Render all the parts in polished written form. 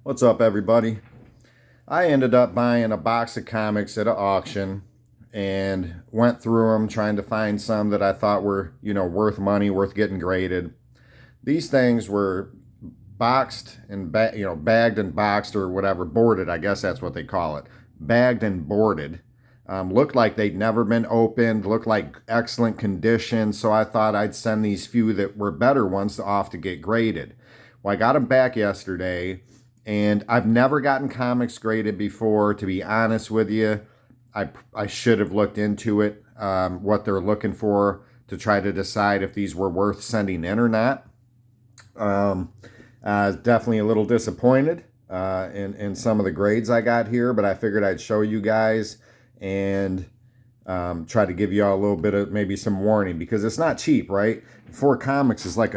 What's up, everybody? I ended up buying a box of comics at an auction and went through them trying to find some that I thought were, worth money, worth getting graded. These things were boxed and bagged and boxed or whatever, boarded, I guess that's what they call it. Bagged and boarded. Looked like they'd never been opened, looked like excellent condition, so I thought I'd send these few that were better ones off to get graded. Well, I got them back yesterday, and I've never gotten comics graded before, to be honest with you. I should have looked into it, what they're looking for, to try to decide if these were worth sending in or not. Definitely a little disappointed in some of the grades I got here, but I figured I'd show you guys and try to give you all a little bit of maybe some warning, because it's not cheap, right? 4 comics is like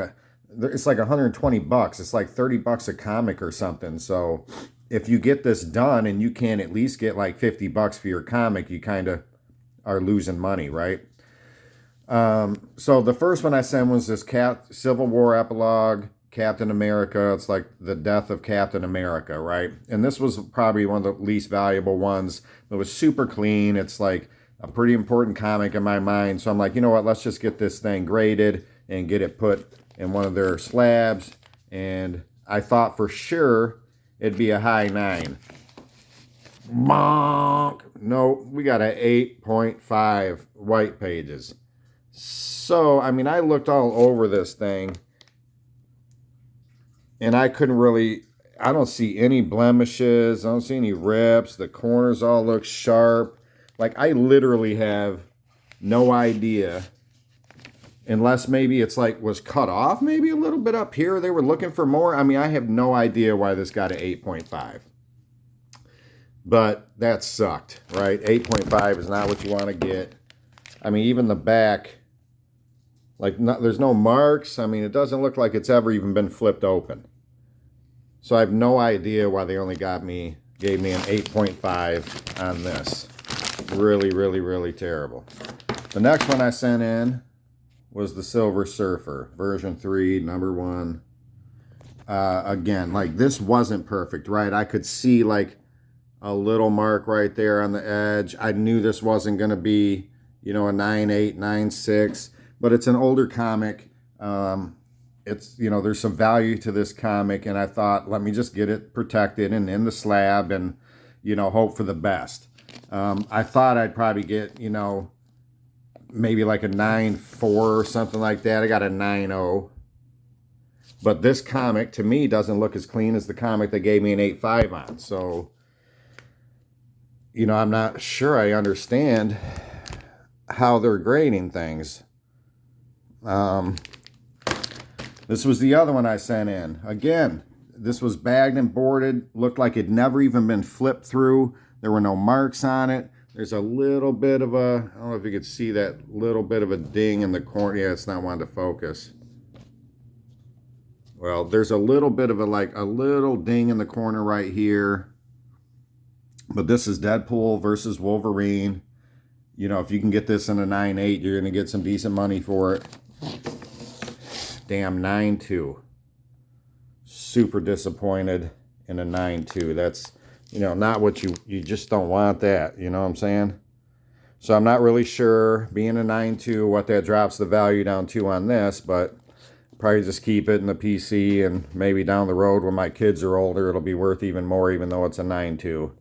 it's like 120 bucks. It's like 30 bucks a comic or something. So if you get this done and you can at least get like 50 bucks for your comic, you kind of are losing money, right? So the first one I sent was this Civil War epilogue, Captain America. It's like the death of Captain America, right? And this was probably one of the least valuable ones. It was super clean. It's like a pretty important comic in my mind. So I'm like, you know what? Let's just get this thing graded and get it put in one of their slabs. And I thought for sure it'd be a high 9. Bonk! No, we got an 8.5 white pages. So, I mean, I looked all over this thing, and I don't see any blemishes. I don't see any rips. The corners all look sharp. Like, I literally have no idea, unless maybe it's like was cut off maybe a little bit up here. They were looking for more. I mean, I have no idea why this got an 8.5. But that sucked, right? 8.5 is not what you want to get. I mean, even the back, there's no marks. I mean, it doesn't look like it's ever even been flipped open. So I have no idea why they only gave me an 8.5 on this. Really, really, really terrible. The next one I sent in was the Silver Surfer, version 3, number 1. Again, like, this wasn't perfect, right? I could see like a little mark right there on the edge. I knew this wasn't going to be, a 9.8, 9.6, but it's an older comic. It's, there's some value to this comic, and I thought, let me just get it protected and in the slab and, hope for the best. I thought I'd probably get, maybe like a 9.4 or something like that. I got a 9.0. But this comic, to me, doesn't look as clean as the comic they gave me an 8.5 on. So, I'm not sure I understand how they're grading things. This was the other one I sent in. Again, this was bagged and boarded. Looked like it'd never even been flipped through. There were no marks on it. There's a little bit of a, I don't know if you could see that little bit of a ding in the corner. Yeah, it's not wanting to focus. Well, there's a little bit of a little ding in the corner right here. But this is Deadpool versus Wolverine. If you can get this in a 9.8, you're going to get some decent money for it. Damn, 9.2. Super disappointed in a 9.2. That's, not what you just don't want that. You know what I'm saying? So I'm not really sure, being a 9.2, what that drops the value down to on this, but probably just keep it in the PC, and maybe down the road when my kids are older, it'll be worth even more, even though it's a 9.2.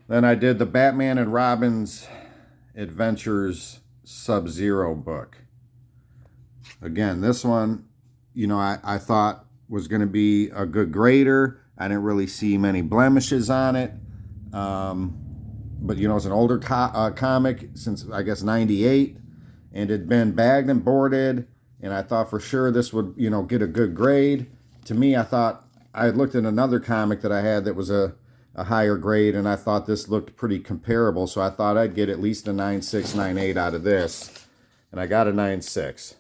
Then I did the Batman and Robin's Adventures Sub-Zero book. Again, this one, I thought was going to be a good grader. I didn't really see many blemishes on it. But, it's an older comic since, I guess, 98. And it had been bagged and boarded. And I thought for sure this would, get a good grade. To me, I thought, I had looked at another comic that I had that was a higher grade, and I thought this looked pretty comparable. So I thought I'd get at least a 9.6, 9.8 out of this. And I got a 9.6.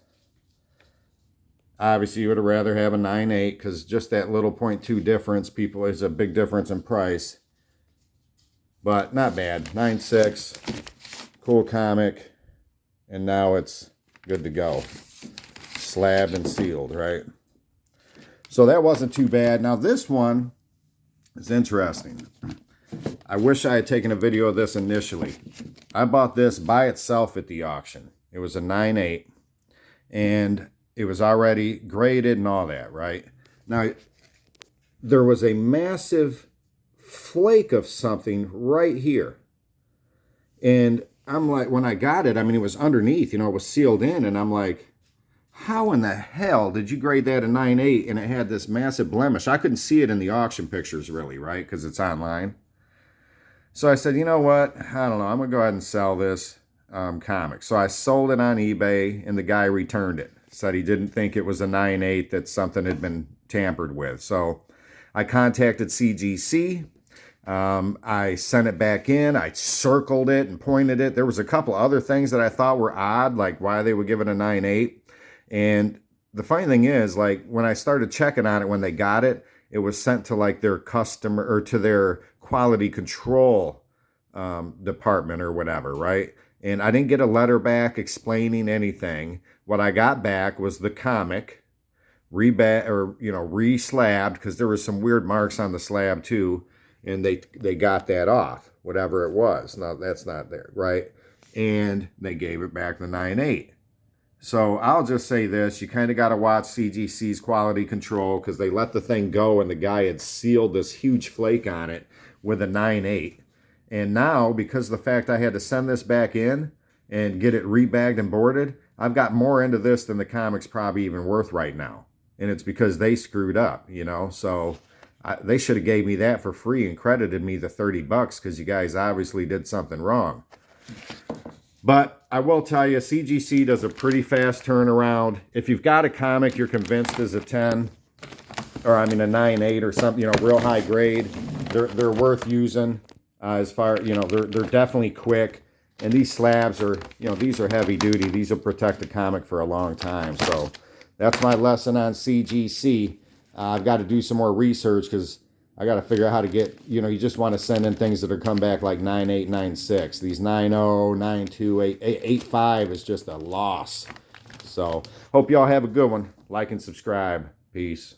Obviously, you would rather have a 9.8, because just that little 0.2 difference, is a big difference in price. But not bad. 9.6. Cool comic. And now it's good to go. Slabbed and sealed, right? So that wasn't too bad. Now this one is interesting. I wish I had taken a video of this initially. I bought this by itself at the auction. It was a 9.8 and it was already graded and all that, right? Now, there was a massive flake of something right here. And I'm like, when I got it, I mean, it was underneath, you know, it was sealed in. And I'm like, how in the hell did you grade that a 9.8 and it had this massive blemish? I couldn't see it in the auction pictures really, right? Because it's online. So I said, you know what? I don't know. I'm going to go ahead and sell this comic. So I sold it on eBay and the guy returned it. Said he didn't think it was a 9.8, that something had been tampered with. So I contacted CGC. I sent it back in. I circled it and pointed it. There was a couple other things that I thought were odd, like why they would give it a 9.8. And the funny thing is, like when I started checking on it when they got it, it was sent to like their customer or to their quality control department or whatever, right? And I didn't get a letter back explaining anything. What I got back was the comic re-slabbed, because there was some weird marks on the slab too, and they got that off, whatever it was. Now that's not there, right? And they gave it back the 9.8. So I'll just say this, you kind of got to watch CGC's quality control, because they let the thing go and the guy had sealed this huge flake on it with a 9.8. And now, because of the fact I had to send this back in and get it rebagged and boarded, I've got more into this than the comic's probably even worth right now. And it's because they screwed up, you know. So they should have gave me that for free and credited me the $30 because you guys obviously did something wrong. But I will tell you, CGC does a pretty fast turnaround. If you've got a comic you're convinced is a 10, or I mean a 9.8 or something, you know, real high grade, they're worth using. As far, you know, they're definitely quick. And these slabs are, you know, these are heavy duty. These will protect the comic for a long time. So that's my lesson on CGC. I've got to do some more research because I got to figure out how to get, you know, you just want to send in things that are come back like 9.8, 9.6. These 9.0, 9.2, 8.5 is just a loss. So hope y'all have a good one. Like and subscribe. Peace.